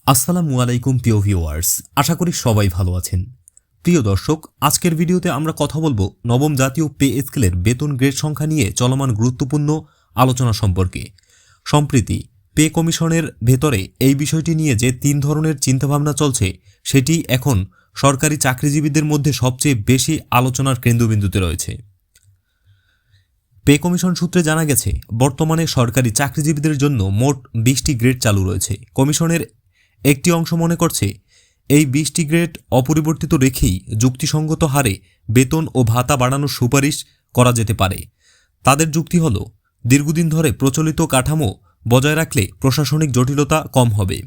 আসসালামু আলাইকুম প্রিয় ভিউয়ার্স, আশা করি সবাই ভালো আছেন। প্রিয় দর্শক, আজকের ভিডিওতে আমরা কথা বলবো নবম জাতীয় পে স্কেলের বেতন গ্রেড সংখ্যা নিয়ে চলমান গুরুত্বপূর্ণ আলোচনা সম্পর্কে। সম্প্রতি পে কমিশনের ভেতরে এই বিষয়টি নিয়ে যে 3 ধরনের চিন্তাভাবনা চলছে সেটি এখন সরকারি চাকরিজীবীদের মধ্যে সবচেয়ে বেশি আলোচনার কেন্দ্রবিন্দুতে রয়েছে। পে কমিশন সূত্রে জানা গেছে, বর্তমানে সরকারি চাকরিজীবীদের জন্য মোট 20টি গ্রেড চালু রয়েছে। কমিশনের একটি অংশ মনে করছে এই 20টি গ্রেড অপরিবর্তিত রেখেই যুক্তিসঙ্গত হারে বেতন ও ভাতা বাড়ানোর সুপারিশ করা যেতে পারে। তাদের যুক্তি হল, দীর্ঘদিন ধরে প্রচলিত কাঠামো বজায় রাখলে প্রশাসনিক জটিলতা কম হবে।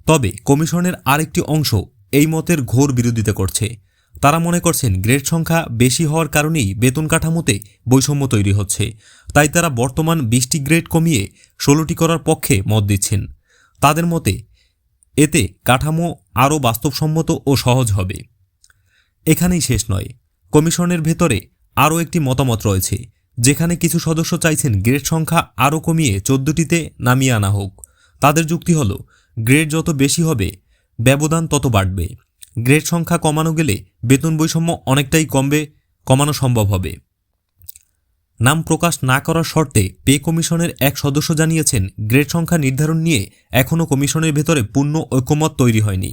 তবে কমিশনের আরেকটি অংশ এই মতের ঘোর বিরোধিতা করছে। তারা মনে করছেন গ্রেড সংখ্যা বেশি হওয়ার কারণেই বেতন কাঠামোতে বৈষম্য তৈরি হচ্ছে। তাই তারা বর্তমান 20টি গ্রেড কমিয়ে 16টি করার পক্ষে মত দিচ্ছেন। তাদের মতে এতে কাঠামো আরও বাস্তবসম্মত ও সহজ হবে। এখানেই শেষ নয়, কমিশনের ভেতরে আরও একটি মতামত রয়েছে, যেখানে কিছু সদস্য চাইছেন গ্রেড সংখ্যা আরও কমিয়ে 14টিতে নামিয়ে আনা হোক। তাদের যুক্তি হল, গ্রেড যত বেশি হবে ব্যবধান তত বাড়বে। গ্রেড সংখ্যা কমানো গেলে বেতন বৈষম্য অনেকটাই কমানো সম্ভব হবে। নাম প্রকাশ না করার শর্তে পে কমিশনের এক সদস্য জানিয়েছেন, গ্রেড সংখ্যা নির্ধারণ নিয়ে এখনও কমিশনের ভেতরে পূর্ণ ঐকমত্য তৈরি হয়নি।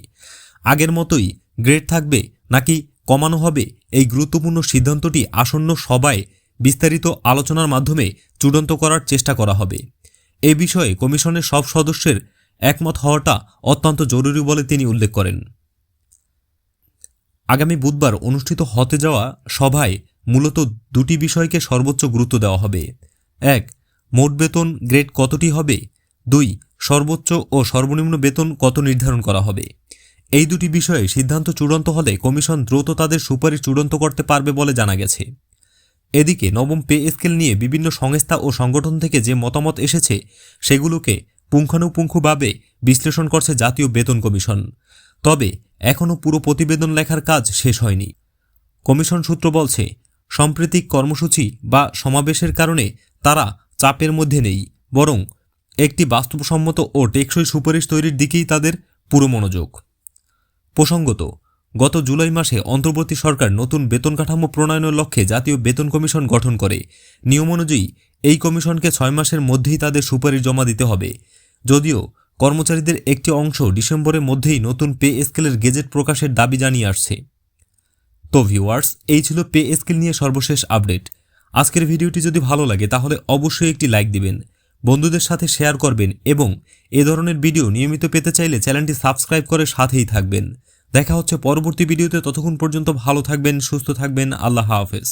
আগের মতোই গ্রেড থাকবে নাকি কমানো হবে, এই গুরুত্বপূর্ণ সিদ্ধান্তটি আসন্ন সভায় বিস্তারিত আলোচনার মাধ্যমে চূড়ান্ত করার চেষ্টা করা হবে। এ বিষয়ে কমিশনের সব সদস্যের একমত হওয়াটা অত্যন্ত জরুরি বলে তিনি উল্লেখ করেন। আগামী বুধবার অনুষ্ঠিত হতে যাওয়া সভায় মূলত 2টি বিষয়কে সর্বোচ্চ গুরুত্ব দেওয়া হবে। 1. মোট বেতন গ্রেড কতটি হবে। 2. সর্বোচ্চ ও সর্বনিম্ন বেতন কত নির্ধারণ করা হবে। এই 2টি বিষয়ে সিদ্ধান্ত চূড়ান্ত হলে কমিশন দ্রুত তাদের সুপারিশ চূড়ান্ত করতে পারবে বলে জানা গেছে। এদিকে নবম পে স্কেল নিয়ে বিভিন্ন সংস্থা ও সংগঠন থেকে যে মতামত এসেছে সেগুলোকে পুঙ্খানুপুঙ্খভাবে বিশ্লেষণ করছে জাতীয় বেতন কমিশন। তবে এখনও পুরো প্রতিবেদন লেখার কাজ শেষ হয়নি। কমিশন সূত্র বলছে, সাম্প্রতিক কর্মসূচি বা সমাবেশের কারণে তারা চাপের মধ্যে নেই, বরং একটি বাস্তবসম্মত ও টেকসই সুপারিশ তৈরির দিকেই তাদের পুরো মনোযোগ। প্রসঙ্গত, গত জুলাই মাসে অন্তর্বর্তী সরকার নতুন বেতন কাঠামো প্রণয়নের লক্ষ্যে জাতীয় বেতন কমিশন গঠন করে। নিয়ম অনুযায়ী এই কমিশনকে 6 মাসের মধ্যেই তাদের সুপারিশ জমা দিতে হবে। যদিও কর্মচারীদের একটি অংশ ডিসেম্বরের মধ্যেই নতুন পে স্কেলের গেজেট প্রকাশের দাবি জানিয়ে আসছে। তো ভিউয়ার্স, এই ছিল পে স্কেল নিয়ে সর্বশেষ আপডেট। আজকের ভিডিওটি যদি ভালো লাগে তাহলে অবশ্যই একটি লাইক দিবেন, বন্ধুদের সাথে শেয়ার করবেন এবং এ ধরনের ভিডিও নিয়মিত পেতে চাইলে চ্যানেলটি সাবস্ক্রাইব করে সাথেই থাকবেন। দেখা হচ্ছে পরবর্তী ভিডিওতে। ততক্ষণ পর্যন্ত ভালো থাকবেন, সুস্থ থাকবেন। আল্লাহ হাফেজ।